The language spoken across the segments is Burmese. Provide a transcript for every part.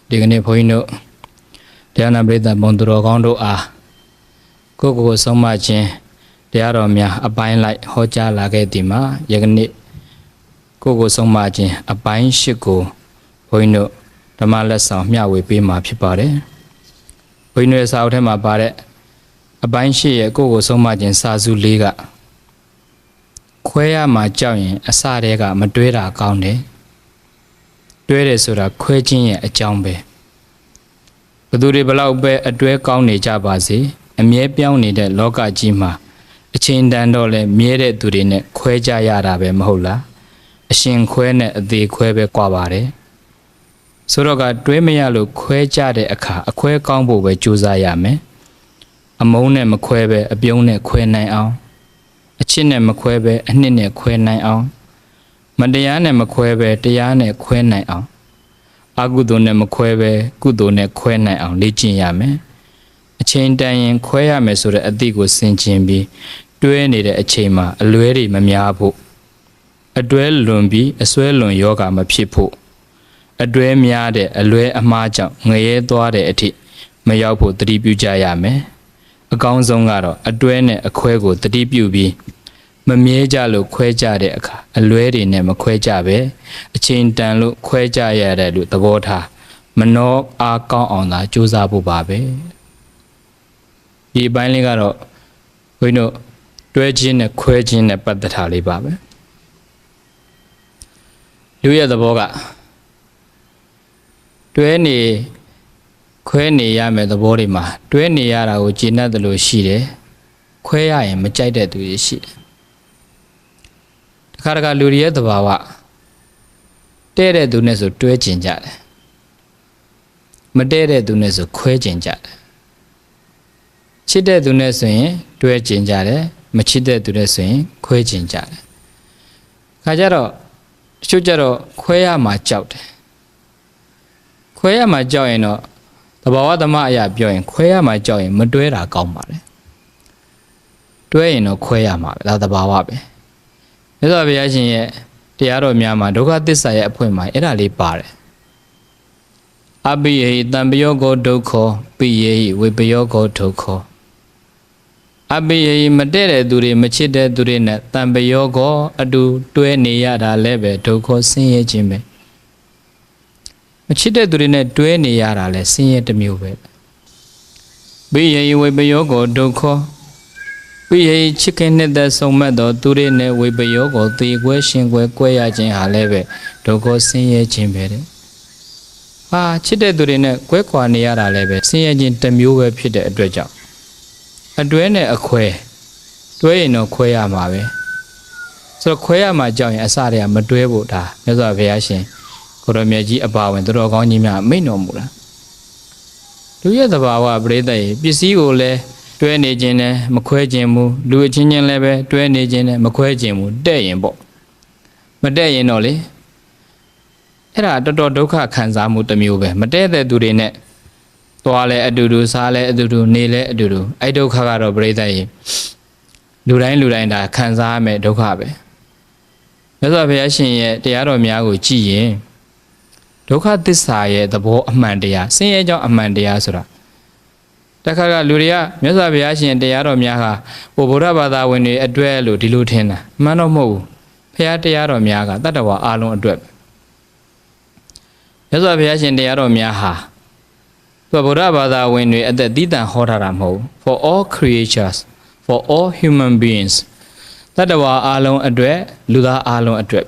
ဒီကနေ့ဘုန်းကြီးတို့တရားနာပရိသတ်ဘုံသူတော်ကောင်းတို့အားကိုယ့်ကိုယ်ဆုံးမခြင်းတရားတော်များအပိုင်းလိုက်ဟောကြားလာခဲ့သည်မှာယနေ့ကိုယ့်ကိုယ်ဆုံးမခြင်းအပိုင်း၈ကိုဘုန်းကြီးတို့ဓမ္မလက်ဆောင်မျှဝေပေးမှာဖြစ်ပါတယ်ဘုန်းကြီးတို့ရဲ့စာအုပ်ထဲမှာပါတဲ့အပိုင်း၈ရဲ့ကိုယ့်ကိုယ်ဆုံးမခြင်းစာစု၄ကခွဲရမှာကြောက်ရင်အစတည်းကမတွဲတာကောင်းတယ်တွဲတယ်ဆိုတာခွဲခြင်းရဲ့အကြောင်းပဲဘယ်သူတွေဘလောက်ပဲအတွဲကောင်းနေကြပါစေအမြဲပြောင်းနေတဲ့လောကကြီးမှာအချိန်တန်တော့လဲမြဲတဲ့သူတွေနဲ့ခွဲကြရတာပဲမဟုတ်လားအရှင်ခွဲနဲ့အသေးခွဲပဲကွာပါတယ်ဆိုတော့ကတွဲမရလို့ခွဲကြတဲ့အခါအခွဲကောင်းဖို့ပဲကြိုးစားရမယ်အမုန်းနဲ့မခွဲပဲအပြုံးနဲ့ခွဲနိုင်အောင်အချစ်နဲ့မခွဲပဲအနှစ်နဲ့ခွဲနိုင်အောင်မတရားနဲ့မခွဲပဲတရားနဲ့ခွဲနိုင်အောင်အကုသိုလ်နဲ့မခွဲပဲကုသိုလ်နဲ့ခွဲနိုင်အောင်လေ့ကျင့်ရမယ်အချိန်တန်ရင်ခွဲရမယ်ဆိုတဲ့အသည့်ကိုဆင်ခြင်ပြီးတွဲနေတဲ့အချိန်မှာအလွဲတွေမများဖို့အတွဲလွန်ပြီးအစွဲလွန်ယောဂမဖြစ်ဖို့အတွဲများတဲ့အလွဲအမှားကြောင့်ငရဲသွားတဲ့အထိမရောက်ဖို့တတိပြုကြရမယ်အကောင်းဆုံးကတော့အတွဲနဲ့အခွဲကိုတတိပြုပြီးမမြဲကြလို့ခွဲကြတဲ့အခါအလွဲတွေနဲ့မခွဲကြပဲအချိန်တန်လို့ခွဲကြရတယ်လို့သဘောထားမနှောအားကောင်းအောင်သာကြိုးစားဖို့ပါပဲဒီပိုင်းလေးကတော့ဘုန်းကြီးတို့တွဲခြင်းနဲ့ခွဲခြင်းနဲ့ပတ်သက်တာလေးပါပဲလူရဲ့သဘောကတွဲနေခွဲနေရမယ်သဘောတွေမှာတွဲနေရတာကိုကျေနပ်တယ်လို့ရှိတယ်ခွဲရရင်မကြိုက်တဲ့သူတွေရှိတယ်တခါလူတွေရဲ့သဘာဝတဲ့တဲ့သူနဲ့ဆိုတွဲကျင်ကြတယ်မတဲ့တဲ့သူနဲ့ဆိုခွဲကျင်ကြတယ်ချစ်တဲ့သူနဲ့ဆိုရင်တွဲကျင်ကြတယ်မချစ်တဲ့သူနဲ့ဆိုရင်ခွဲကျင်ကြတယ်ခါကြတော့တချို့ကြတော့ခွဲရမှာကြောက်တယ်ခွဲရမှာကြောက်ရင်တော့သဘာဝသမအရာပြောရင်ခွဲရမှာကြောက်ရင်မတွဲတာကောင်းပါလေတွဲရင်တော့ခွဲရမှာပဲဒါသဘာဝပဲမြတ်စွာဘုရားရှင်ရဲ့တရားတော်များမှာဒုက္ခသစ္စာရဲ့အဖွင့်မှာအဲ့ဒါလေးပါတယ်အပိယေတံပယောဂောဒုက္ခောပိယေဝေပယောဂောဒုက္ခောအပိယေမတည့်တဲ့သူတွေမချစ်တဲ့သူတွေနဲ့တံပယောဂောအတူတွဲနေရတာလည်းပဲဒုက္ခောဆင်းရဲခြင်းပဲမချစ်တဲ့သူတွေနဲ့တွဲနေရတာလည်းဆင်းရဲတစ်မျိုးပဲပိယေဝေပယောဂောဒုက္ခောပိယေချစ်ခင်နှစ်သက်ဆုံးမတ်သောသူတွေနဲ့ဝေပယောဂောသေကွဲရှင်ကွဲရခြင်းဟာလည်းပဲဒုက္ခောဆင်းရဲခြင်းပဲတဲ့ချစ်တဲ့သူတွေနဲ့ကွဲကွာနေရတာလည်းပဲဆင်းရဲခြင်းတစ်မျိုးပဲဖြစ်တဲ့အတွက်ကြောင့်အတွဲနဲ့အခွဲတွဲရင်တော့ခွဲရမှာပဲဆိုတော့ခွဲရမှာကြောင့်ရင်အစတည်းကမတွဲဖို့ဒါမြတ်စွာဘုရားရှင်ကိုရောမြတ်ကြီးအပါဝင်သူတော်ကောင်းကြီးများမိန့်တော်မူတာလူရဲ့သဘာဝပရိသတ်ရဲ့ပစ္စည်းကိုလည်းတွဲနေခြင်းနဲ့မခွဲခြင်းဘူးလူအချင်းချင်းလည်းပဲတွဲနေခြင်းနဲ့မခွဲခြင်းဘူးတဲ့ရင်ပေါ့မတဲ့ရင်တော့လေအဲ့ဒါတော်တော်ဒုက္ခခံစားမှုတစ်မျိုးပဲမတဲ့တဲ့သူတွေနဲ့သွားလဲအတူတူစားလဲအတူတူနေလဲအတူတူအဲ့ဒုက္ခကတော့ပရိသတ်ရဲ့လူတိုင်းဒါခံစားရမယ်ဒုက္ခပဲမြတ်စွာဘုရားရှင်ရဲ့တရားတော်များကိုကြည့်ရင်ဒုက္ခသစ္စာရဲ့သဘောအမှန်တရားဆင်းရဲကြောင်းအမှန်တရားဆိုတာတခါကလူတွေကမြတ်စွာဘုရားရှင်တရားတော်များဟာဗုဒ္ဓဘာသာဝင်တွေအတွက်လို့ဒီလိုထင်တာမှန်တော့မဟုတ်ဘူးဘုရားတရားတော်များကတတ္တဝါအလုံးအတွက်မြတ်စွာဘုရားရှင်တရားတော်များဟာဗုဒ္ဓဘာသာဝင်တွေအသက်သီးသန့်ဟောထားတာမဟုတ် for all creatures for all human beings တတ္တဝါအလုံးအတွက်လူသားအလုံးအတွက်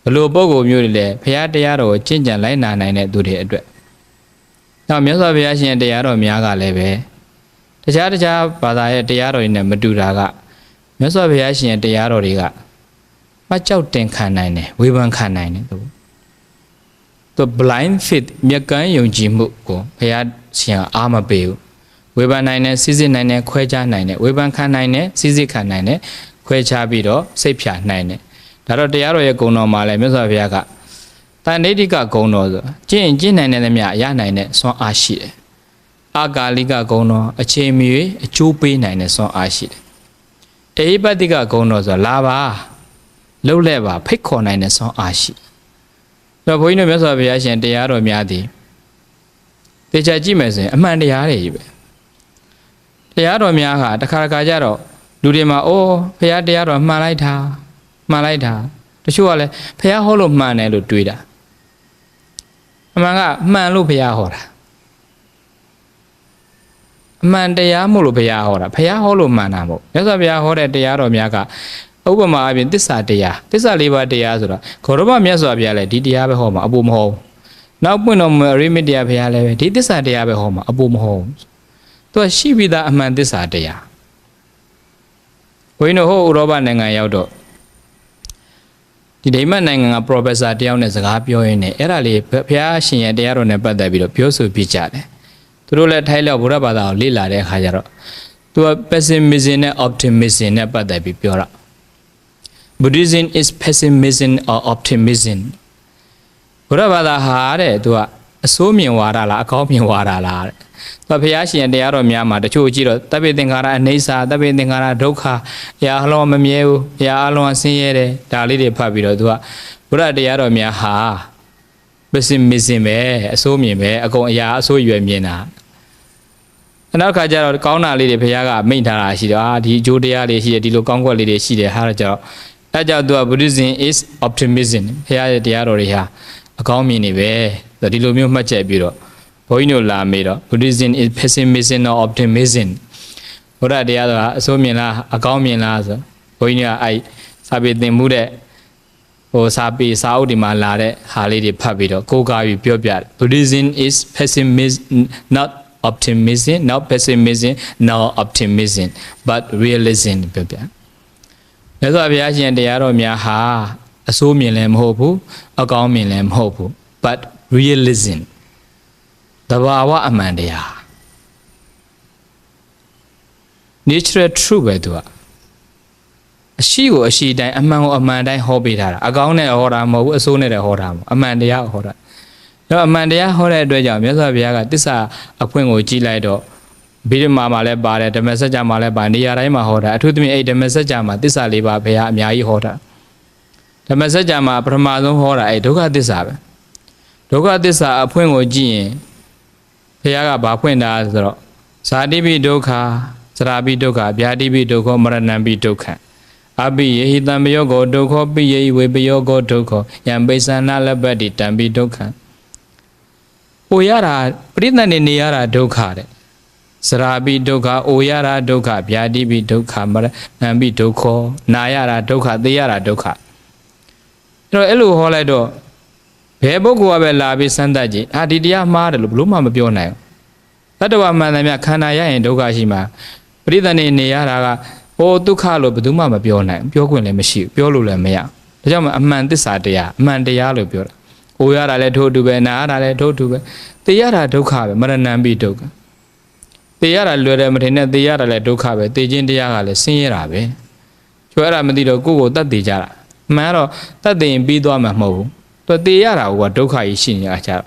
ဘလို့ပုံကိုမျိုးတွေလဲဘုရားတရားတော်ကိုကျင့်ကြံလိုက်နာနိုင်တဲ့သူတွေအတွက်နောက်မြတ်စွာဘုရားရှင်တရားတော်များကလည်းပဲတခြားဘာသာရဲ့တရားတော်တွေနဲ့မတူတာကမြတ်စွာဘုရားရှင်တရားတော်တွေကမှတ်ကြောက်တင်ခံနိုင်တယ်ဝေဖန်ခံနိုင်တယ်သူ blind faith မြက်ကန်းယုံကြည်မှုကိုဘုရားရှင်အားမပေးဘူးဝေဖန်နိုင်တယ်စစ်စစ်နိုင်တယ်ခွဲခြားနိုင်တယ်ဝေဖန်ခံနိုင်တယ်စစ်စစ်ခံနိုင်တယ်ခွဲခြားပြီးတော့စိတ်ဖြာနိုင်တယ်ဒါတော့တရားတော်ရဲ့ဂုဏ်တော်မှာလည်းမြတ်စွာဘုရားကတန်ဋိဋ္ဌိကဂုဏ်တော်ဆိုကျင့်နိုင်တဲ့မြတ်ရနိုင်တဲ့စွမ်းအားရှိတယ်အာကာလိကဂုဏ်တော်အချိန်မီအကျိုးပေးနိုင်တဲ့စွမ်းအားရှိတယ်အေဟိပတ္တိကဂုဏ်တော်ဆိုလာပါလှုပ်လဲပါဖိတ်ခေါ်နိုင်တဲ့စွမ်းအားရှိတယ်ဘုန်းကြီးတို့မြတ်စွာဘုရားရှင်တရားတော်များသည် တေချာကြည့်မယ်ဆိုရင်အမှန်တရားတွေကြီးပဲတရားတော်များဟာတစ်ခါတစ်ခါကြတော့လူတွေမှာအိုးဖះတရားတော်မှန်လိုက်တာတချို့ကလည်းဖះဟောလို့မှန်တယ်လို့တွေးတာအမှန်ကမှန်လို့ဖះဟောတာအမှန်တရားမို့လို့ဘုရားဟောတာဘုရားဟောလို့မှန်တာမဟုတ်မြတ်စွာဘုရားဟောတဲ့တရားတော်များကဥပမာအပြင်သစ္စာတရားသစ္စာ၄ပါးတရားဆိုတာဂေါရမမြတ်စွာဘုရားလည်းဒီတရားပဲဟောမှာအပူမဟုတ်နောက်ပွင့်တော်မူအရိမတရားဘုရားလည်းပဲဒီသစ္စာတရားပဲဟောမှာအပူမဟုတ်သူကရှိပြီးသားအမှန်သစ္စာတရားဘုန်းကြီးတို့ဟိုဥရောပနိုင်ငံရောက်တော့ဒီဒိမတ်နိုင်ငံက professor တယောက်နဲ့စကားပြောရင်းနဲ့အဲ့ဒါလေးဘုရားရှင်ရဲ့တရားတော်နဲ့ပတ်သက်ပြီးတော့ပြောဆိုပြကြတယ်သူတို့လည်းထိုင်းလောက်ဗုဒ္ဓဘာသာကိုလေ့လာတဲ့အခါကျတော့သူက pessimism နဲ့ optimism နဲ့ပတ်သက်ပြီးပြောတာ Buddhism is pessimism or optimism ဗုဒ္ဓဘာသာဟာတဲ့သူကအဆိုးမြင်ဝါဒလားအကောင်းမြင်ဝါဒလားတဲ့သူကဘုရားရှင်တရားတော်များမှာတချို့ကြည့်တော့တပ္ပိသင်္ခါရအနိစ္စတပ္ပိသင်္ခါရဒုက္ခအရာအလုံးမမြဲဘူးအရာအလုံးဆင်းရဲတယ်ဒါလေးတွေဖတ်ပြီးတော့သူကဗုဒ္ဓတရားတော်များဟာ pessimism ပဲအဆိုးမြင်ပဲအကုန်အရာအဆိုးရွယ်မြင်တာနောက်ခါကျတော့ကောင်းတာလေးတွေဘုရားကမိန့်ထားတာရှိတော့ဒီအကျိုးတရားလေးရှိတယ်ဒီလိုကောင်းကွက်လေးတွေရှိတယ်ဟာတော့ကြောင့်အဲကြောင့်သူက Buddhism is optimism ဘုရားရဲ့တရားတော်တွေဟာအကောင်းမြင်နေပဲဒီလိုမျိုးမှတ်ချက်ပြီးတော့ဘုန်းကြီးတို့လာမေးတော့ Buddhism is pessimism or optimism ဘုရားတရားတော်ကအဆိုးမြင်လားအကောင်းမြင်လားဆိုဘုန်းကြီးကအဲစာပေသင်မှုတဲ့ဟိုစာပေစာအုပ်ဒီမှာလာတဲ့ဟာလေးတွေဖတ်ပြီးတော့ကိုးကားပြီးပြောပြတယ် Buddhism is pessimism not optimism not pessimism not optimism but realism ပြောပြမြတ်စွာဘုရားရှင်တရားတော်များဟာအဆိုးမြင်လည်းမဟုတ်ဘူးအကောင်းမြင်လည်းမဟုတ်ဘူး but realism တဘာဝအမှန်တရား natural truth ပဲသူကအရှိကိုအရှိတိုင်းအမှန်ကိုအမှန်တိုင်းဟောပေးထားတာအကောင်းနဲ့ဟောတာမဟုတ်ဘူးအဆိုးနဲ့လည်းဟောတာမဟုတ်အမှန်တရားကိုဟောတာတော့အမှန်တရားဟောတဲ့အတွက်ကြောင့်မြတ်စွာဘုရားကတစ္ဆာအဖွင့်ကိုကြည်လိုက်တော့ဗိဓမာမှာလည်းပါတယ်ဓမ္မစကြာမှာလည်းပါနေရာတိုင်းမှာဟောတာအထူးသဖြင့်အဲ့ဓမ္မစကြာမှာတစ္ဆာ၄ပါးဘုရားအများကြီးဟောတာဓမ္မစကြာမှာပထမဆုံးဟောတာအဲ့ဒုက္ခသစ္စာပဲဒုက္ခသစ္စာအဖွင့်ကိုကြည့်ရင်ဘုရားကဘာဖွင့်တာဆိုတော့ဇာတိပိဒုက္ခသရာပိဒုက္ခဗျာတိပိဒုက္ခမရဏံပိဒုက္ခအပိယေဟိတံပယောကောဒုက္ခပိယေဝေပယောကောဒုက္ခယံပိသနာလပတ္တိတံပိဒုက္ခအိုရတာပရိသတ်နေရတာဒုက္ခတဲ့စရာပိဒုက္ခအိုရတာဒုက္ခဗျာတိပိဒုက္ခမရဏံပိဒုက္ခနာရတာဒုက္ခသိရတာဒုက္ခအဲ့လိုဟောလိုက်တော့ဘယ်ပုဂ္ဂိုလ်ကပဲလာပြီးစမ်းသပ်ကြည့်ဒီတရားမှားတယ်လို့ဘလို့မှမပြောနိုင်ဘူးတတ္တဝမှန်တယ်မြခန္ဓာရရင်ဒုက္ခရှိမှာပရိသတ်နေရတာကဟိုဒုက္ခလို့ဘယ်သူမှမပြောနိုင်ပြောခွင့်လည်းမရှိဘူးပြောလို့လည်းမရဒါကြောင့်အမှန်သစ္စာတရားအမှန်တရားလို့ပြောတာအိုရတာလည်းထို့တူပဲနာရတာလည်းထို့တူပဲသိရတာဒုက္ခပဲမရဏံပိဒုက္ခသိရတာလွယ်တယ်မထင်နဲ့သိရတာလည်းဒုက္ခပဲသိခြင်းတရားကလည်းဆင်းရဲတာပဲကျွဲတာမသိတော့ကိုယ့်ကိုတတ်သိကြတာအမှန်တော့တတ်သိရင်ပြီးသွားမှာမဟုတ်ဘူးသူသိရတာကဒုက္ခကြီးရှိနေတာကြတော့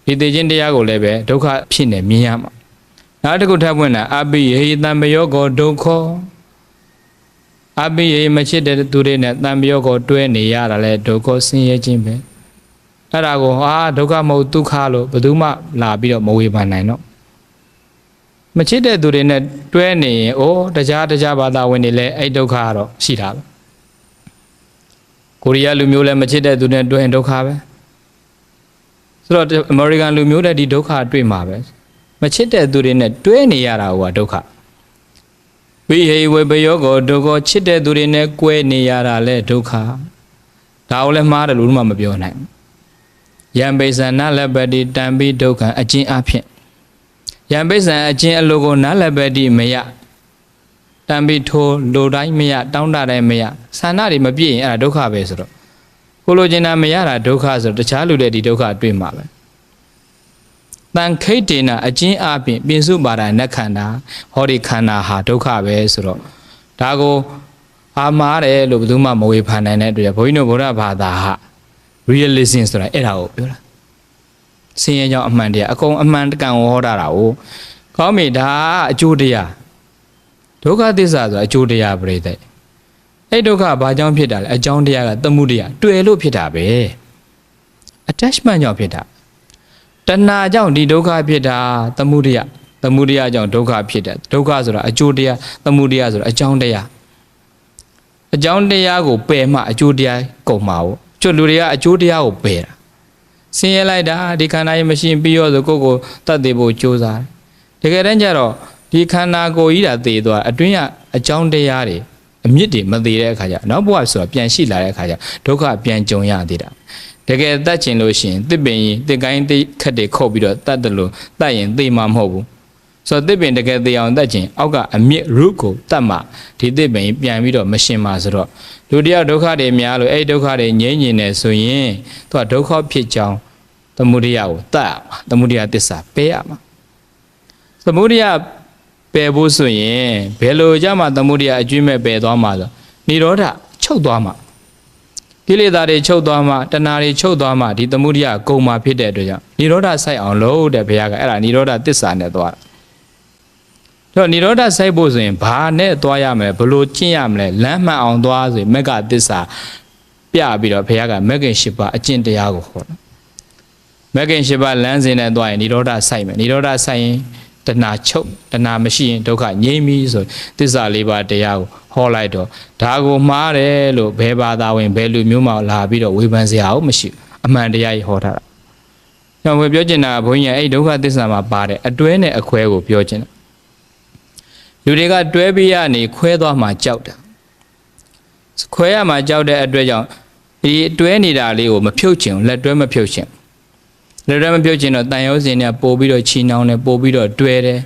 ဒီသိခြင်းတရားကိုလည်းပဲဒုက္ခဖြစ်နေမြင်ရမှာနောက်တစ်ခုထပ်ဖွင့်တာအပိယေဟိတံပယောကောဒုက္ခအပိယေမချစ်တဲ့သူတွေနဲ့တံပယောကောတွဲနေရတာလဲဒုက္ခဆင်းရဲခြင်းပဲအဲ့ဒါကိုဒုက္ခမဟုတ်ဒုက္ခလို့ဘယ်သူမှလာပြီးတော့မဝေဖန်နိုင်တော့မချစ်တဲ့သူတွေနဲ့တွဲနေရင်တခြားဘာသာဝင်တွေလည်းအဲ့ဒုက္ခကတော့ရှိတာပဲကိုရီးယားလူမျိုးလည်းမချစ်တဲ့သူနဲ့တွဲရင်ဒုက္ခပဲဆိုတော့အမေရိကန်လူမျိုးတဲ့ဒီဒုက္ခတွေ့မှာပဲမချစ်တဲ့သူတွေနဲ့တွဲနေရတာကဒုက္ခဝိဟိဝေပယောကောဒုက္ခချစ်တဲ့သူတွေနဲ့ကွဲနေရတာလဲဒုက္ခဒါကိုလည်းမှားတယ်လို့မှမပြောနိုင်ယံပိဿနာလပတိတံပိဒုက္ခအကျဉ်းအဖြစ်ယံပိဿအကျဉ်းအလိုကိုနာလပတိမယတံပိထိုလိုတိုင်းမယတောင်းတတိုင်းမယဆန္ဒတွေမပြည့်ရင်အဲ့ဒါဒုက္ခပဲဆိုတော့ကိုလိုချင်တာမရတာဒုက္ခဆိုတော့တခြားလူတွေဒီဒုက္ခတွေ့မှာပဲတန်ခိတ်တေနအကျဉ်းအပြင်ပြင်စုပါဒနခန္ဓာဟောဒီခန္ဓာဟာဒုက္ခပဲဆိုတော့ဒါကိုမှားတယ်လို့ဘယ်သူမှမဝေဖန်နိုင်တဲ့အတွက်ဘုန်းကြီးတို့ဗုဒ္ဓဘာသာဟာ realism ဆိုတာအဲ့ဒါကိုပြောတာဆင်းရဲကြောင်းအမှန်တရားအကုန်အမှန်တကန်ဟောတာကိုကောင်းပြီဒါအကျိုးတရားဒုက္ခသစ္စာဆိုတာအကျိုးတရားပြိတ္တိအဲ့ဒုက္ခဘာကြောင့်ဖြစ်တာလဲအကြောင်းတရားကသမှုတရားတွေ့လို့ဖြစ်တာပဲ attachment ကြောင့်ဖြစ်တာ တဏှာကြောင့်ဒီဒုက္ခဖြစ်တာသမုဒယကြောင့်ဒုက္ခဖြစ်တယ်ဒုက္ခဆိုတာအကျိုးတရားသမုဒယဆိုတာအကြောင်းတရားကိုပယ်မှအကျိုးတရားကုန်မှာပေါ့ကျွတ်လူတွေကအကျိုးတရားကိုပယ်တာဆင်းရဲလိုက်တာဒီခန္ဓာကြီးမရှိပြီးရောဆိုကိုယ်တတ်သိဖို့ကြိုးစားတယ်တကယ်တမ်းကျတော့ဒီခန္ဓာကိုယ်ကြီးတာသိသွားအတွင်းကအကြောင်းတရားတွေအမြင့်တွေမသိတဲ့အခါကျနောက်ဘဝဆိုတာပြန်ရှိလာတဲ့အခါကျဒုက္ခပြန်ကြုံရသေးတာတကယ်တတ်ချင်လို့ရှိရင်တစ်ပင်ရင်တစ်ကိုင်းတစ်ခက်တွေခုတ်ပြီးတော့တတ်တယ်လို့တတ်ရင်သိမှာမဟုတ်ဘူးဆိုတော့တစ်ပင်တကယ်သိအောင်တတ်ချင်အောက်ကအမြင့်ရုကိုတတ်မှဒီတစ်ပင်ပြန်ပြီးတော့မရှင်ပါဆိုတော့လူတယောက်ဒုက္ခတွေများလို့အဲ့ဒီဒုက္ခတွေငြိမ့်ညင်နေဆိုရင်သူကဒုက္ခဖြစ်ကြောင်းသမုဒယကိုတတ်ရမှာသမုဒယသစ္စာပယ်ရမှာသမုဒယပယ်ဖို့ဆိုရင်ဘယ်လိုကြမှာသမုဒယအကျွင့်မဲ့ပယ်သွားမှာဆိုនិရောဓချုပ်သွားမှာကိလေသာတွေချုပ်သွားမှတဏှာတွေချုပ်သွားမှဒီသမုဒယကုန်မှာဖြစ်တဲ့အတွက်ကြောင့်និရောဓဆိုင်အောင်လို့တဲ့ဘုရားကအဲ့ဒါនិရောဓသစ္စာနဲ့သွားတာတော့និရောဓဆိုင်ဖို့ဆိုရင်ဘာနဲ့သွားရမလဲဘလို့ကျင့်ရမလဲလမ်းမှန်အောင်သွားဆိုရင်မဂ္ဂသစ္စာပြပြီးတော့ဘုရားကမဂ္ဂင်၈ပါးအကျင့်တရားကိုဟောတာမဂ္ဂင်၈ပါးလမ်းစဉ်နဲ့သွားရင်និရောဓဆိုင်မယ်និရောဓဆိုင်ရင်တဏှာချုပ်တဏှာမရှိရင်ဒုက္ခငြိမ်းပြီဆိုသစ္စာ၄ပါးတရားကိုဟောလိုက်တော့ဒါကိုမှားတယ်လို့ဘယ်ဘာသာဝင်ဘယ်လူမျိုးမှလာပြီးတော့ဝေဖန်စရာမရှိအမှန်တရားကြီးဟောထားတာ။ကျွန်တော်ပြောချင်တာကဘုန်းကြီးကအဲ့ဒုက္ခသစ္စာမှာပါတယ်အတွဲနဲ့အခွဲကိုပြောချင်တာ။လူတွေကတွဲပြီးရနေခွဲသွားမှကြောက်တယ်။ခွဲရမှကြောက်တဲ့အတွက်ကြောင့်ဒီတွဲနေတာလေးကိုမဖြုတ်ချင်လက်တွဲမဖြုတ်ချင်လက်တွဲမဖြုတ်ချင်တော့တန်ရောစင်နဲ့ပို့ပြီးတော့ချီနှောင်းတယ်ပို့ပြီးတော့တွဲတယ်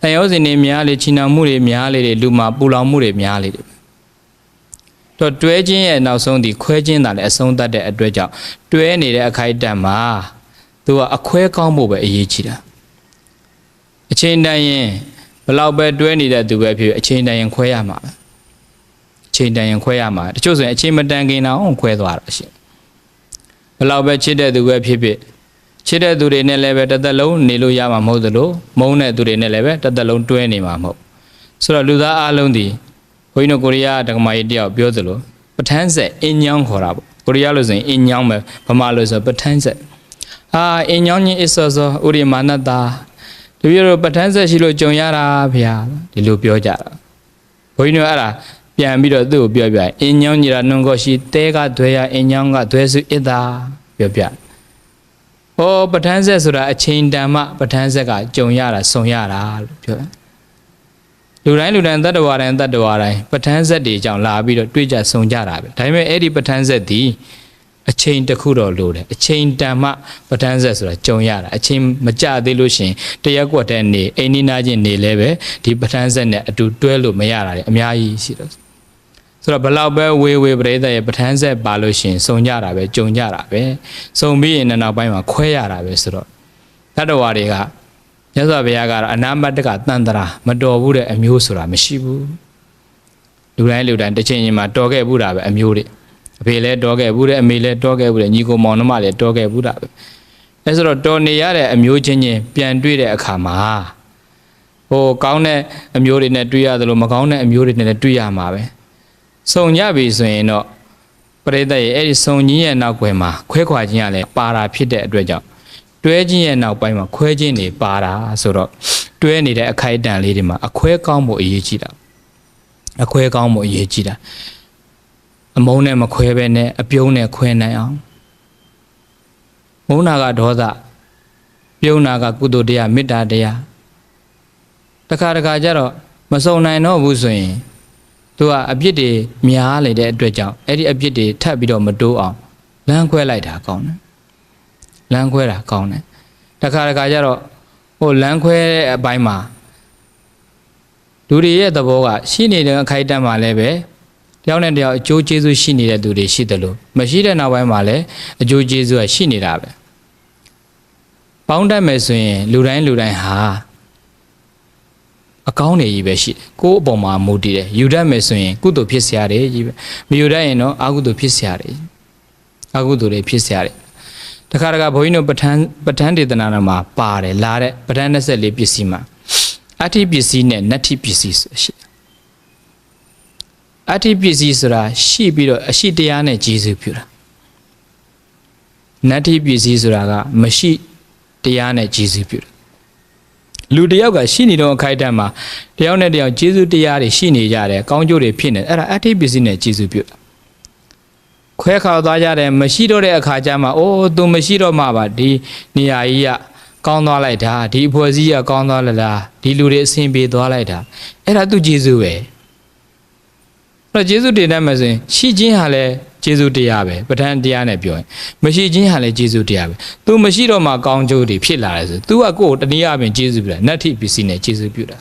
တန်ရောစင်တွေများလေချီနှောင်းမှုတွေများလေလူမှာပူလောင်မှုတွေများလေတော့တွဲခြင်းရဲ့နောက်ဆုံးဒီခွဲခြင်းတာလည်းအဆုံးသတ်တဲ့အတွက်ကြောင့်တွဲနေတဲ့အခိုက်အတန့်မှာသူကအခွဲကောင်းဖို့ပဲအရေးကြီးတာအချိန်တိုင်းရင်ဘလောက်ပဲတွဲနေတဲ့သူပဲဖြစ်အချိန်တိုင်းရင်ခွဲရမှာအချိန်တိုင်းရင်ခွဲရမှာတချို့ဆိုရင်အချိန်မတန်ခင်တော့ခွဲသွားတာရှင်ဘလောက်ပဲချစ်တဲ့သူပဲဖြစ်ချစ်တဲ့သူတွေနဲ့လည်းပဲတစ်သက်လုံးနေလို့ရမှာမဟုတ်သလိုမုန်းတဲ့သူတွေနဲ့လည်းပဲတစ်သက်လုံးတွဲနေမှာမဟုတ်ဆိုတော့လူသားအလုံးဒီဘုန်းကြီးတို့ကိုရီးယားဓမ္မကြီးတယောက်ပြောသလိုပဋ္ဌာန်းဆက်အင်းညောင်းခေါ်တာပေါ့ကိုရီးယားလို့ဆိုရင်အင်းညောင်းပဲဗမာလို့ဆိုပဋ္ဌာန်းဆက်အင်းညောင်းချင်းအစောစောဥရိမာနတာတပည့်တို့ပဋ္ဌာန်းဆက်ရှိလို့ကြုံရတာဗျာဒီလိုပြောကြတာဘုန်းကြီးတို့အဲ့ဒါပြန်ပြီးတော့သူ့ကိုပြောပြအင်းညောင်းကြီးတာနှုံကောရှိတဲကဒွဲရအင်းညောင်းကဒွဲစုအစ်တာပြောပြဟောပဋ္ဌာန်းဆက်ဆိုတာအချိန်တန်မှပဋ္ဌာန်းဆက်ကကြုံရတာဆုံရတာလို့ပြောတယ်လူတိုင်းတတ္တဝါတိုင်းပဋ္ဌာန်းဆက်တွေကြောင့်လာပြီးတော့တွေ့ကြဆုံကြတာပဲဒါပေမဲ့အဲ့ဒီပဋ္ဌာန်းဆက်ဒီအချိန်တစ်ခုတော့လိုတယ်အချိန်တန်မှပဋ္ဌာန်းဆက်ဆိုတာကြုံရတာအချိန်မကြသေးလို့ရှင်တရက်ကွက်တဲ့နေအိမ်နီးနားချင်းနေလဲပဲဒီပဋ္ဌာန်းဆက်နဲ့အတူတွဲလို့မရတာလေအများကြီးရှိတယ်ဆိုတော့ဘလောက်ပဲဝေပရိသတ်ရဲ့ပဋ္ဌာန်းဆက်ပါလို့ရှင်စုံကြတာပဲကြုံကြတာပဲစုံပြီးရင်နောက်ပိုင်းမှာခွဲရတာပဲဆိုတော့တတ္တဝါတွေကမြတ်စွာဘုရားကတော့အနာမတ္တကတန်တရာမတော်ဘူးတဲ့အမျိုးဆိုတာမရှိဘူးလူတိုင်းတစ်ချိန်ချင်းမှာတော်ခဲ့ဘူးတာပဲအမျိုးတွေအဖေလည်းတော်ခဲ့ဘူးတဲ့အမေလည်းတော်ခဲ့ဘူးတဲ့ညီကိုမောင်နှမလည်းတော်ခဲ့ဘူးတာပဲအဲဆိုတော့တော်နေရတဲ့အမျိုးချင်းပြန်တွေ့တဲ့အခါမှာကောင်းတဲ့အမျိုးတွေနဲ့တွေ့ရသလိုမကောင်းတဲ့အမျိုးတွေနဲ့လည်းတွေ့ရမှာပဲစုံညပြီဆိုရင်တော့ပရိသတ်ရဲ့အဲ့ဒီစုံကြီးရဲ့နောက်ွယ်မှာခွဲခွာခြင်းကလည်းပါတာဖြစ်တဲ့အတွက်ကြောင့်တွဲခြင်းရဲ့နောက်ပိုင်းမှာခွဲခြင်းတွေပါတာဆိုတော့တွဲနေတဲ့အခိုက်အတန့်လေးတွေမှာအခွဲကောင်းဖို့အရေးကြီးတာအခွဲကောင်းဖို့အရေးကြီးတာအမုန်းနဲ့မခွဲပဲနဲ့အပြုံးနဲ့ခွဲနိုင်အောင်မုန်းနာကဒေါသပြုံးနာကကုသိုလ်တရားမေတ္တာတရားတခါကျတော့မစုံနိုင်တော့ဘူးဆိုရင်သူကအပြစ်တွေများလေတဲ့အတွက်ကြောင့်အဲ့ဒီအပြစ်တွေထပ်ပြီးတော့မတိုးအောင်လမ်းခွဲလိုက်တာကောင်းတယ်လမ်းခွဲတာကောင်းတယ်တခါကျတော့လမ်းခွဲတဲ့အပိုင်းမှာလူတွေရဲ့သဘောကရှိနေတဲ့အခိုက်အတန့်မှာလည်းပဲတယောက်နဲ့တယောက်အကျိုးကျေးဇူးရှိနေတဲ့သူတွေရှိတယ်လို့မရှိတဲ့နောက်ပိုင်းမှာလည်းအကျိုးကျေးဇူးကရှိနေတာပဲပေါင်းတတ်မယ်ဆိုရင်လူတိုင်းဟာအကောင်းတွေကြီးပဲရှိတယ်ကိုယ့်အပေါ်မှာမူတည်တယ်ယူတတ်မယ်ဆိုရင်ကုသိုလ်ဖြစ်เสียတယ်ကြီးပဲမယူတတ်ရင်တော့အကုသိုလ်ဖြစ်เสียတယ်အကုသိုလ်တွေဖြစ်เสียတယ်တခါဘုန်းကြီးတို့ပဋ္ဌာန်းဒေသနာတော်မှာပါတယ်လာတဲ့ပဋ္ဌာန်း24ပစ္စည်းမှာအဋ္ဌိပစ္စည်းနဲ့နတ္ထိပစ္စည်းဆိုရှိအဋ္ဌိပစ္စည်းဆိုတာရှိပြီးတော့အရှိတရားနဲ့ကျေစုပြုတာနတ္ထိပစ္စည်းဆိုတာကမရှိတ တရားနဲ့ကျေးဇူးပြုတယ်လူတယောက်ကရှိနေတော့အခိုက်အတန့်မှာတယောက်နဲ့တယောက်ကျေးဇူးတရားတွေရှိနေကြတယ်ကောင်းကျိုးတွေဖြစ်နေအဲ့ဒါအဋ္ဌိပစ္စည်းနဲ့ကျေးဇူးပြုတာခွဲခါသွားကြတယ်မရှိတော့တဲ့အခါကျမှအိုး तू မရှိတော့မှပါဒီနေရာကြီးကကောင်းသွားလိုက်တာဒီအဖွဲ့အစည်းကကောင်းသွားလားဒီလူတွေအဆင်ပြေသွားလိုက်တာအဲ့ဒါသူကျေးဇူးပဲအဲ့တော့ကျေးဇူးတင်တတ်မှဆိုရင်ရှိခြင်းဟာလည်းကျေးဇူးတရားပဲပဋ္ဌာန်းတရားနဲ့ပြောရင်မရှိခြင်းဟာလည်းကျေးဇူးတရားပဲ तू မရှိတော့မှကောင်းကျိုးတွေဖြစ်လာတယ်ဆို तू ကကိုယ်တနည်းအားဖြင့်ကျေးဇူးပြုတာနတ္ထိပစ္စည်းနဲ့ကျေးဇူးပြုတာ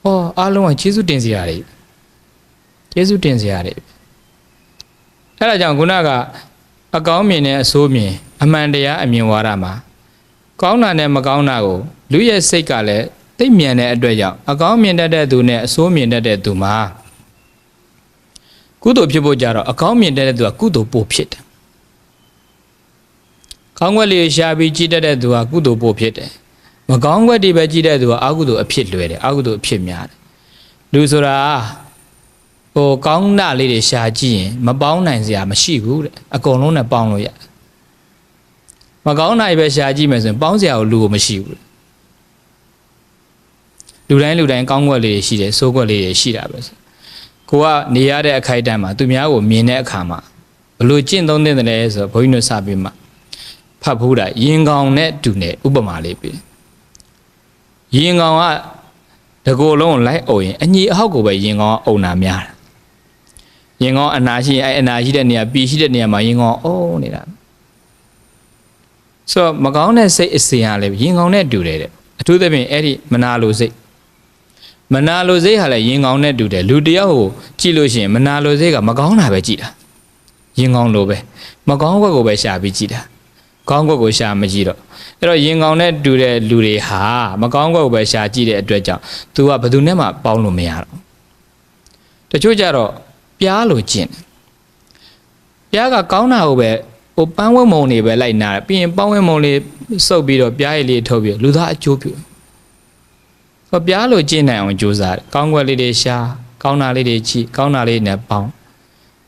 ဟောအားလုံးကကျေးဇူးတင်စရာတွေကျေးဇူးတင်စရာတွေအဲ့ဒါကြောင့်ခုနကအကောင်းမြင်နဲ့အဆိုးမြင်အမှန်တရားအမြင်ဝါဒမှာကောင်းတာနဲ့မကောင်းတာကိုလူရဲ့စိတ်ကလည်းသိမြင်တဲ့အတွက်ကြောင့်အကောင်းမြင်တတ်တဲ့သူနဲ့အဆိုးမြင်တတ်တဲ့သူမှာကုသိုလ်ဖြစ်ဖို့ကြတော့အကောင်းမြင်တတ်တဲ့သူကကုသိုလ်ပို့ဖြစ်တယ်။ကောင်းွက်လေးရှားပြီးကြည့်တတ်တဲ့သူကကုသိုလ်ပို့ဖြစ်တယ်။မကောင်းွက်တွေပဲကြည့်တဲ့သူကအကုသိုလ်အဖြစ်လွယ်တယ်အကုသိုလ်အဖြစ်များတယ်။လူဆိုတာကောင်းတာလေးတွေရှားကြည့်ရင်မပေါင်းနိုင်စရာမရှိဘူးတဲ့အကုန်လုံးနဲ့ပေါင်းလို့ရတယ်။မကောင်းတာတွေပဲရှားကြည့်မယ်ဆိုရင်ပေါင်းစရာကိုလူကိုမရှိဘူး။လူတိုင်းကောင်းွက်လေးတွေရှိတယ်ဆိုးွက်လေးတွေရှိတာပဲ။ကိုကနေရတဲ့အခိုက်အတန့်မှာသူများကိုမြင်တဲ့အခါမှာဘလို့ကျင့်သုံးတဲ့တယ်လဲဆိုတော့ဘုန်းကြီးတို့စပြီးမှဖတ်ဖို့တာရင်ကောင်နဲ့တူနေဥပမာလေးပြရင်ကောင်ကတကိုယ်လုံးကိုလိုက်အုပ်ရင်အညီအဟောက်ကိုပဲရင်ကောင်ကအုံနာများတာရင်ကောင်အနာရှိရင်အနာရှိတဲ့နေရာပြီးရှိတဲ့နေရာမှာရင်ကောင်အုံနေတာဆိုတော့မကောင်းတဲ့စိတ်အစဉ်ဟာလည်းရင်ကောင်နဲ့တူတယ်တဲ့အထူးသဖြင့်အဲ့ဒီမနာလိုစိတ်မနာလိုစိတ်ဟာလည်းရင်ကောင်းနဲ့တူတယ်လူတယောက်ကိုကြည့်လို့ရှိရင်မနာလိုစိတ်ကမကောင်းတာပဲကြည့်တာရင်ကောင်းလိုပဲမကောင်းဘက်ကိုပဲရှာပြီးကြည့်တာကောင်းဘက်ကိုရှာမကြည့်တော့အဲ့တော့ရင်ကောင်းနဲ့တူတဲ့လူတွေဟာမကောင်းဘက်ကိုပဲရှာကြည့်တဲ့အတွက်ကြောင့် तू ကဘယ်သူနဲ့မှပေါင်းလို့မရတော့တချို့ကြတော့ပြားလို့ကျင့်ပြားကကောင်းတာကိုပဲပန်းဝဲမုံတွေပဲလိုက်နာတယ်ပြီးရင်ပန်းဝဲမုံလေးစုပ်ပြီးတော့ပြားရည်လေးထုတ်ပြီးလူသားအကျိုးပြုပြားလို့ကျင့်နိုင်အောင်ကြိုးစားတယ်ကောင်းွက်လေးတွေရှာကောင်းတာလေးတွေကြည့်ကောင်းတာလေးနဲ့ပေါင်း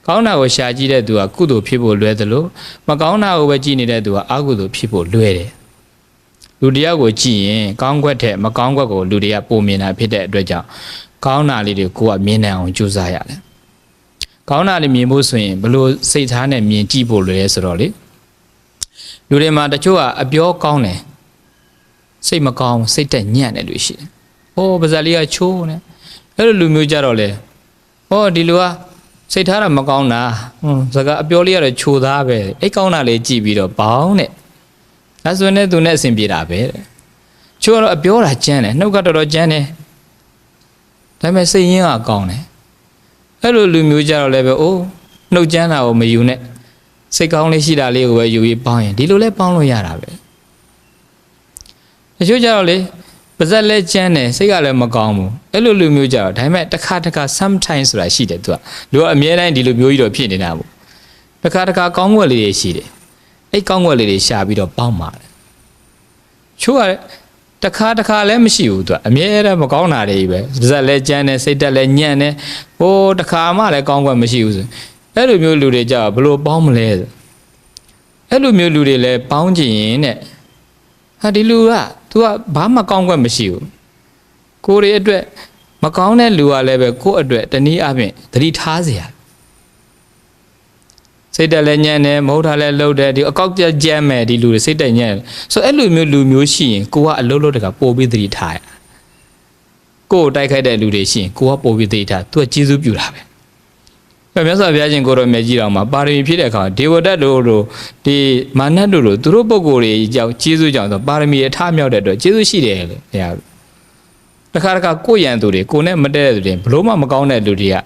ကောင်းတာကိုရှာကြည့်တဲ့သူကကုသိုလ်ဖြစ်ဖို့လွယ်သလိုမကောင်းတာကိုပဲကြည့်နေတဲ့သူကအကုသိုလ်ဖြစ်ဖို့လွယ်တယ်လူတယောက်ကိုကြည့်ရင်ကောင်းွက်တဲ့မကောင်းွက်ကိုလူတွေကပုံမြင်တာဖြစ်တဲ့အတွက်ကြောင့်ကောင်းတာလေးတွေကိုကမြင်နိုင်အောင်ကြိုးစားရတယ်ကောင်းတာလေးမြင်ဖို့ဆိုရင်ဘလို့စိတ်ထားနဲ့မြင်ကြည့်ဖို့လွယ်ရဲဆိုတော့လေလူတွေမှာတချို့ကအပြောကောင်းတယ်စိတ်မကောင်းစိတ်တက်ညံ့တယ်လို့ရှိတယ်ပါဇက်လေးကချိုးနေအဲ့လိုလူမျိုးကြတော့လေဒီလူကစိတ်ထားတာမကောင်းတာစကားအပြောလေးကတော့ချိုးသားပဲအိတ်ကောင်းတာလေးကြည့်ပြီးတော့ဘောင်းတဲ့ဒါဆိုရင်သူနဲ့အဆင်ပြေတာပဲတဲ့ချိုးကတော့အပြောတာကျန်းတယ်နှုတ်ကတော်တော်ကျန်းတယ်ဒါပေမဲ့စိတ်ရင်းကကောင်းတယ်အဲ့လိုလူမျိုးကြတော့လည်းပဲနှုတ်ကျန်းတာကိုမယူနဲ့စိတ်ကောင်းလေးရှိတာလေးကိုပဲယူပြီးပေါင်းရင်ဒီလိုလဲပေါင်းလို့ရတာပဲတချို့ကြတော့လေပါဇက်လဲကျန်းတယ်စိတ်ကလည်းမကောင်းဘူးအဲ့လိုလူမျိုးကြတော့ဒါပေမဲ့တစ်ခါ sometimes ဆိုတာရှိတယ်သူကလူကအမြဲတမ်းဒီလိုမျိုးကြီးတော့ဖြစ်နေတာပေါ့တစ်ခါကောင်းွက်လေးတွေရှိတယ်အဲ့ကောင်းွက်လေးတွေရှာပြီးတော့ပေါင်းပါတယ်ချို့ကတစ်ခါလည်းမရှိဘူးသူကအမြဲတမ်းမကောင်းတာတွေပဲပါဇက်လဲကျန်းတယ်စိတ်တက်လဲညံ့တယ်တစ်ခါမှလည်းကောင်းွက်မရှိဘူးဆိုအဲ့လိုမျိုးလူတွေကြတော့ဘယ်လိုပေါင်းမလဲအဲ့လိုမျိုးလူတွေလည်းပေါင်းကြည့်ရင်တဲ့ဒီလူကသူကဘာမှကောင်းကွက်မရှိဘူးကိုယ်တွေအတွက်မကောင်းတဲ့လူကလည်းပဲကိုယ့်အတွက်တနည်းအားဖြင့်သတိထားเสียစိတ်တက်လည်းညံ့တယ်မဟုတ်တာလည်းလှုပ်တယ်ဒီအကောက်ကြမ်းမဲ့ဒီလူတွေစိတ်တက်ညံ့တယ်ဆိုအဲ့လိုမျိုးလူမျိုးရှိရင်ကိုကအလုပ်လုပ်တဲ့ကပို့ပြီးသတိထားရကိုယ်တိုက်ခိုက်တဲ့လူတွေရှိရင်ကိုကပို့ပြီးသတိထားသူကကျေးဇူးပြုတာပဲမြတ်စွာဘုရားရှင်ကိုတော်မြတ်ကြီးတော်မှာပါရမီဖြစ်တဲ့အခါဒေဝဒတ်တို့ဒီမာနတ်တို့လိုသူတို့ပုဂ္ဂိုလ်တွေကြောင့်ကျေးဇူးကြောင့်ဆိုပါရမီအထမြောက်တဲ့အတွက်ကျေးဇူးရှိတယ်လေဘုရားတစ်ခါကိုယ့်ရန်သူတွေကိုနဲ့မတည့်တဲ့သူတွေဘလို့မှမကောင်းတဲ့လူတွေ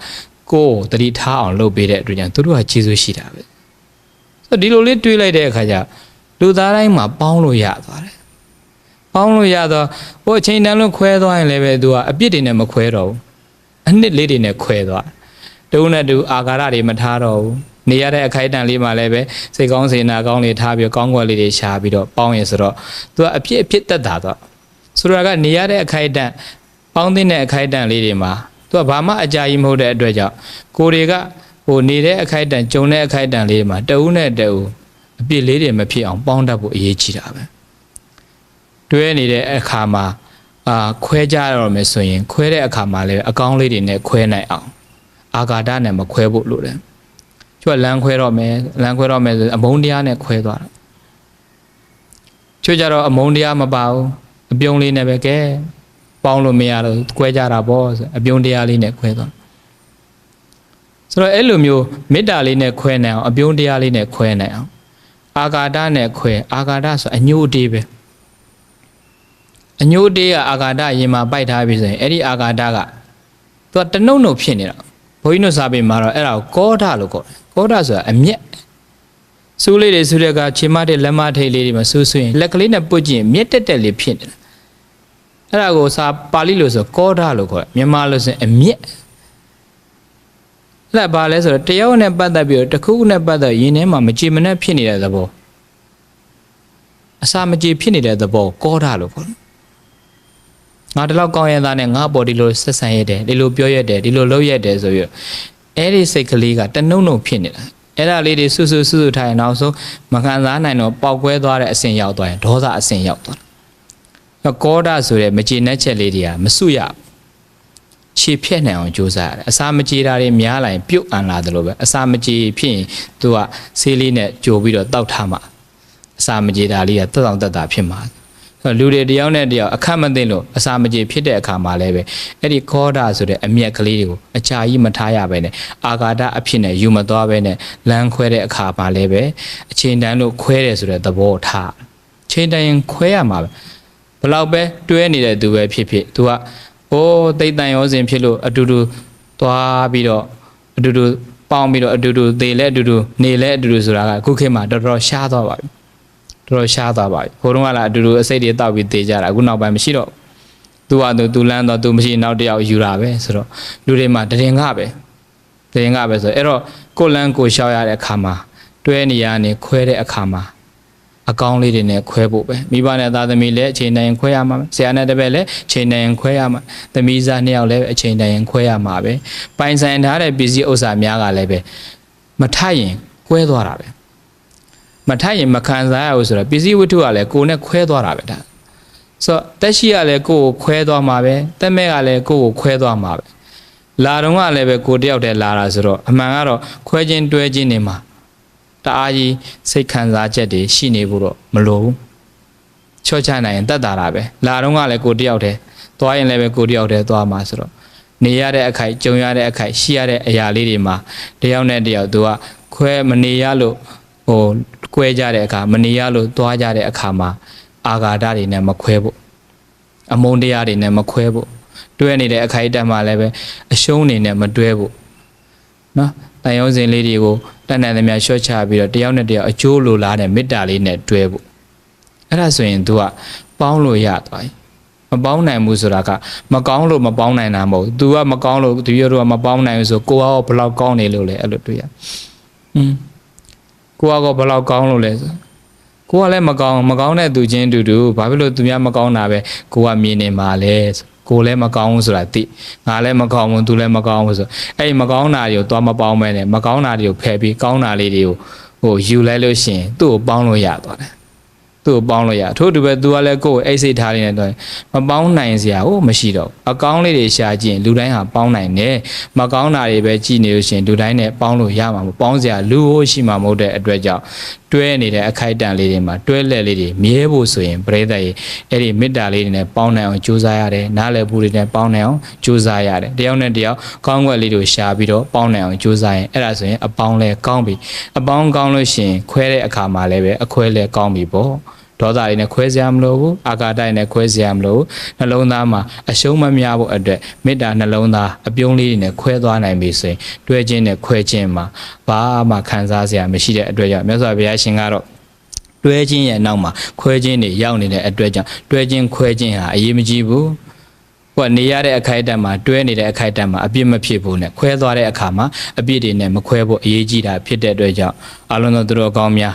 ကကိုယ်တတိထားအောင်လုပ်ပေးတဲ့အတွက်ကြောင့်သူတို့ကကျေးဇူးရှိတာပဲဆိုဒီလိုလေးတွေးလိုက်တဲ့အခါကျလူသားတိုင်းမှာပေါင်းလို့ရသွားတယ်ပေါင်းလို့ရတော့အချိန်တန်လို့ခွဲသွားရင်လည်းပဲသူကအပြစ်တွေနဲ့မခွဲတော့ဘူးအနှစ်လေးတွေနဲ့ခွဲသွားတူနဲ့တူအာဃာတတွေမထားတော့ဘူးနေရတဲ့အခိုက်အတန့်လေးမှလည်းပဲစိတ်ကောင်းစေနာကောင်းလေးထားပြီးကောင်းကွက်လေးတွေရှာပြီးတော့ပေါင်းရင်ဆိုတော့သူကအဖြစ်တက်တာတော့ဆိုတော့ကနေရတဲ့အခိုက်အတန့်ပေါင်းတဲ့အခိုက်အတန့်လေးတွေမှာသူကဘာမှအကြာကြီးမဟုတ်တဲ့အတွက်ကြောင့်ကိုတွေကနေတဲ့အခိုက်အတန့်ဂျုံတဲ့အခိုက်အတန့်လေးတွေမှာတဦးနဲ့တဦးအပြစ်လေးတွေမဖြစ်အောင်ပေါင်းတတ်ဖို့အရေးကြီးတာပဲ တွဲနေတဲ့အခါမှာခွဲကြရတော့မယ်ဆိုရင်ခွဲတဲ့အခါမှာလည်းအကောင်းလေးတွေနဲ့ခွဲနိုင်အောင်အာဃာတနဲ့မခွဲဖို့လိုတယ်ကျွတ်လမ်းခွဲတော့မယ်ဆိုအမုန်းတရားနဲ့ခွဲသွားတာကျွတ်ကြတော့အမုန်းတရားမပါဘူးအပြုံးလေးနဲ့ပဲကဲပေါင်းလို့မရတော့ခွဲကြတာပေါ့ဆိုအပြုံးတရားလေးနဲ့ခွဲသွားဆိုတော့အဲ့လိုမျိုးမေတ္တာလေးနဲ့ခွဲနိုင်အောင်အပြုံးတရားလေးနဲ့ခွဲနိုင်အောင်အာဃာတနဲ့ခွဲအာဃာတဆိုအညို့အတေးပဲအညို့အတေးကအာဃာတရင်မှာပိုက်ထားပြီဆိုရင်အဲ့ဒီအာဃာတကသူကတနှုတ်ဖြစ်နေတာဘုန်းကြီးတို့စာပေမှာတော့အဲ့ဒါကိုကောဓလို့ခေါ်တယ်ကောဓဆိုတာအမျက်စူးလေးတွေစူးတဲ့ကခြေမတဲ့လက်မထိတ်လေးတွေမှာစူးရင်လက်ကလေးနဲ့ပုတ်ကြည့်ရင်မြက်တက်တက်လေးဖြစ်နေတာအဲ့ဒါကိုစာပါဠိလိုဆိုကောဓလို့ခေါ်တယ်မြန်မာလိုဆိုရင်အမျက်အဲ့ဒါဘာလဲဆိုတော့တယောက်နဲ့ပတ်သက်ပြီးတော့တစ်ခုခုနဲ့ပတ်သက်ရင်ထဲမှာမကြည်မနှက်ဖြစ်နေတဲ့သဘောအစာမကြည်ဖြစ်နေတဲ့သဘောကောဓလို့ခေါ်တယ်ငါတလောက်ကောင်းရသားနဲ့ငါပေါ်ဒီလိုဆက်ဆံရတယ်ဒီလိုပြောရတယ်ဒီလိုလုပ်ရတယ်ဆိုပြီးအဲ့ဒီစိတ်ကလေးကတနှုံဖြစ်နေတာအဲ့ဒါလေးတွေဆူဆူထားရင်နောက်ဆုံးမခံစားနိုင်တော့ပေါက်ကွဲသွားတဲ့အဆင့်ရောက်သွားရင်ဒေါသအဆင့်ရောက်သွားတယ်ကောဓဆိုတဲ့မကြည်နှက်ချက်လေးတွေကမစွရခြေဖြက်နိုင်အောင်ကြိုးစားရတယ်အစာမကြည်တာတွေများလာရင်ပြုတ်အန်လာတယ်လို့ပဲအစာမကြည်ဖြစ်ရင်သူကဆေးလေးနဲ့ကြိုပြီးတော့တောက်ထားမှာအစာမကြည်တာလေးကတက်အောင်တက်တာဖြစ်မှာလူတွေတယောက်နဲ့တယောက်အခက်မသိလို့အစာမကြေဖြစ်တဲ့အခါမှာလည်းပဲအဲ့ဒီခောဓာဆိုတဲ့အမျက်ကလေးတွေကိုအချာကြီးမထားရပဲနဲ့အာဃာတအဖြစ်နဲ့ယူမသွားပဲနဲ့လမ်းခွဲတဲ့အခါမှာလည်းပဲအချိန်တန်လို့ခွဲတယ်ဆိုတဲ့သဘောထားချိန်တန်ရင်ခွဲရမှာပဲဘလောက်ပဲတွဲနေတဲ့သူပဲဖြစ်ဖြစ်သူကသိတန်ရောစဉ်ဖြစ်လို့အတူတူသွားပြီးတော့အတူတူပေါင်းပြီးတော့အတူတူသေလဲအတူတူနေလဲအတူတူဆိုတာကအခုခေတ်မှာတော်တော်ရှားသွားပါပြီတော်တော်ရှားသွားပါပြီဟိုတုန်းကလည်းအတူတူအစိတ်တွေတောက်ပြီးသေကြတာအခုနောက်ပိုင်းမရှိတော့သူကသူလမ်းတော့သူမရှိနောက်တစ်ယောက်ယူတာပဲဆိုတော့လူတွေမှာတရင်ကပဲဆိုအဲ့တော့ကိုလန်းကိုရှောက်ရတဲ့အခါမှာတွဲနေရနေခွဲတဲ့အခါမှာအကောင်းလေးတွေနဲ့ခွဲဖို့ပဲမိဘနဲ့သားသမီးလည်းအချိန်တိုင်းခွဲရမှာဆရာနဲ့တပည့်လည်းအချိန်တိုင်းခွဲရမှာသမီးစားနှစ်ယောက်လည်းအချိန်တိုင်းခွဲရမှာပဲပိုင်ဆိုင်ထားတဲ့ပစ္စည်းဥစ္စာများကလည်းပဲမထိုက်ရင်ခွဲသွားတာပဲမထိုက်ရင်မခံစားရဘူးဆိုတော့ပစ္စည်းဝတ္ထုကလည်းကိုယ်နဲ့ခွဲသွားတာပဲဒါဆိုတော့တက်ရှိကလည်းကိုယ်ကိုခွဲသွားမှာပဲတက်မဲ့ကလည်းကိုယ်ကိုခွဲသွားမှာပဲလာတော့ကလည်းပဲကိုယ်တယောက်တည်းလာတာဆိုတော့အမှန်ကတော့ခွဲခြင်းတွဲခြင်းနေမှာတအားကြီးစိတ်ခံစားချက်တွေရှိနေဖို့တော့မလိုဘူးချော့ချနိုင်ရင်တတ်တာပဲလာတော့ကလည်းကိုယ်တယောက်တည်းသွားရင်လည်းပဲကိုယ်တယောက်တည်းသွားမှာဆိုတော့နေရတဲ့အခိုက်ကြုံရတဲ့အခိုက်ရှိရတဲ့အရာလေးတွေမှာတယောက်နဲ့တယောက်သူကခွဲမနေရလို့ကွဲကြတဲ့အခါမနေရလို့သွားကြတဲ့အခါမှာအာဃာတတွေနဲ့မခွဲဖို့အမုန်းတရားတွေနဲ့မခွဲဖို့တွဲနေတဲ့အခိုက်အတန့်မှာလည်းပဲအရှုံးနေနဲ့မတွဲဖို့နော်တန်ရုံးစင်လေးတွေကိုတန်တန်သမျှရှော့ချပြီးတော့တယောက်နဲ့တယောက်အကျိုးလိုလားတဲ့မေတ္တာလေးနဲ့တွဲဖို့အဲ့ဒါဆိုရင် तू ကပေါင်းလို့ရသွားပြီမပေါင်းနိုင်ဘူးဆိုတာကမကောင်းလို့မပေါင်းနိုင်တာမဟုတ် तू ကမကောင်းလို့ဒီရတော့မပေါင်းနိုင်ဘူးဆိုကိုကဘယ်လောက်ကောင်းနေလို့လဲအဲ့လိုတွေ့ရကိုကဘယ်လောက်ကောင်းလို့လဲဆိုကိုကလည်းမကောင်းတဲ့သူချင်းတူတူဘာဖြစ်လို့သူများမကောင်းတာပဲကိုကမြင်နေမှာလဲကိုလည်းမကောင်းဘူးဆိုတာသိငါလည်းမကောင်းဘူးသူလည်းမကောင်းဘူးဆိုအဲ့ဒီမကောင်းတာတွေကိုသွားမပေါင်းမဲနဲ့မကောင်းတာတွေကိုဖယ်ပြီးကောင်းတာလေးတွေကိုယူလိုက်လို့ရှိရင်သူ့ကိုပေါင်းလို့ရသွားတယ်သူ့ကိုပေါင်းလို့ရထို့တူပဲသူကလည်းကိုယ်အိတ်စိတ်ထားနေတယ်မပေါင်းနိုင်စရာမရှိတော့အကောင်းလေးတွေရှာကြည့်ရင်လူတိုင်းဟာပေါင်းနိုင်တယ်မကောင်းတာတွေပဲကြည့်နေလို့ရှိရင်လူတိုင်းနဲ့ပေါင်းလို့ရမှာမပေါင်းစရာလူဟိုရှိမှာမဟုတ်တဲ့အတွက်ကြောင့်တွဲနေတဲ့အခိုက်အတန့်လေးတွေမှာတွဲလက်လေးတွေမြဲဖို့ဆိုရင်ပရိသတ်ရေအဲ့ဒီမေတ္တာလေးတွေနဲ့ပေါင်းနိုင်အောင်ကြိုးစားရတယ်နားလည်ဖို့တွေနဲ့ပေါင်းနိုင်အောင်ကြိုးစားရတယ်တယောက်နဲ့တယောက်ကောင်းကွက်လေးတွေရှာပြီးတော့ပေါင်းနိုင်အောင်ကြိုးစားရင်အဲ့ဒါဆိုရင်အပေါင်းလဲကောင်းပြီအပေါင်းကောင်းလို့ရှိရင်ခွဲတဲ့အခါမှာလည်းပဲအခွဲလဲကောင်းပြီပေါ့ဒေါသတွေနဲ့ခွဲစရာမလိုဘူးအာဃာတတွေနဲ့ခွဲစရာမလိုဘူးနှလုံးသားမှာအရှုံးမများဖို့အတွက်မေတ္တာနှလုံးသားအပြုံးလေးတွေနဲ့ခွဲသွားနိုင်ပြီဆိုရင်တွဲခြင်းနဲ့ခွဲခြင်းမှာဘာမှခံစားစရာမရှိတဲ့အတွက်ကြောင့်မြတ်စွာဘုရားရှင်ကတော့တွဲခြင်းရဲ့နောက်မှာခွဲခြင်းတွေရောက်နေတဲ့အတွက်ကြောင့်တွဲခြင်းခွဲခြင်းဟာအရေးမကြီးဘူးကိုကနေရတဲ့အခိုက်အတန့်မှာတွဲနေတဲ့အခိုက်အတန့်မှာအပြစ်မဖြစ်ဘူးနဲ့ခွဲသွားတဲ့အခါမှာအပြစ်တွေနဲ့မခွဲဖို့အရေးကြီးတာဖြစ်တဲ့အတွက်ကြောင့်အလုံးစုံသူတို့ကောင်းမျာ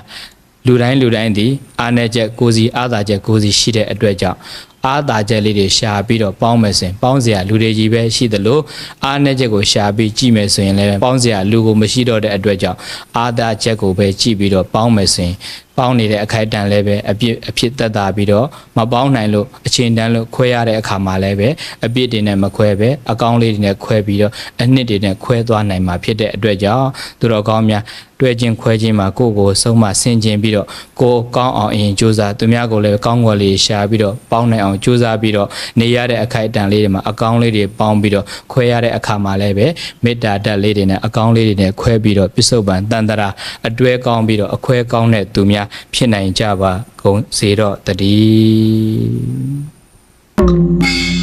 းလူတိုင်းဒီအာနယ်ချက်ကိုစီအာသာချက်ကိုစီရှိတဲ့အတွက်ကြောင့်အာသာချက်လေးတွေရှာပြီးတော့ပေါင်းမယ်ဆိုရင်ပေါင်းစရာလူတွေကြီးပဲရှိသလိုအာနယ်ချက်ကိုရှာပြီးကြည့်မယ်ဆိုရင်လည်းပေါင်းစရာလူကိုမရှိတော့တဲ့အတွက်ကြောင့်အာသာချက်ကိုပဲကြည့်ပြီးတော့ပေါင်းမယ်ဆိုရင် ပေါင်းနေတဲ့အခိုက်အတန့်လည်းပဲအဖြစ်သက်သာပြီးတော့မပေါင်းနိုင်လို့အချိန်တန်းလို့ခွဲရတဲ့အခါမှာလည်းပဲအပြစ်တွေနဲ့မခွဲပဲအကောင်းလေးတွေနဲ့ခွဲပြီးတော့အနှစ်တွေနဲ့ခွဲသွားနိုင်မှာဖြစ်တဲ့အတွက်ကြောင့်သူတော်ကောင်းများတွေ့ချင်းခွဲချင်းမှာကိုယ့်ကိုဆုံးမဆင်ခြင်ပြီးတော့ကိုယ်ကောင်းအောင်အရင်ကြိုးစားသူများကိုလည်းကောင်းကွယ်လေးရှာပြီးတော့ပေါင်းနိုင်အောင်ကြိုးစားပြီးတော့နေရတဲ့အခိုက်အတန့်လေးတွေမှာအကောင်းလေးတွေပေါင်းပြီးတော့ခွဲရတဲ့အခါမှာလည်းပဲမေတ္တာဓာတ်လေးတွေနဲ့အကောင်းလေးတွေနဲ့ခွဲပြီးတော့ပစ္စုပန်တန်တရာအတွဲကောင်းပြီးတော့အခွဲကောင်းတဲ့သူများဖြစ်နိုင်ကြပါကုန်စေတော့တည်း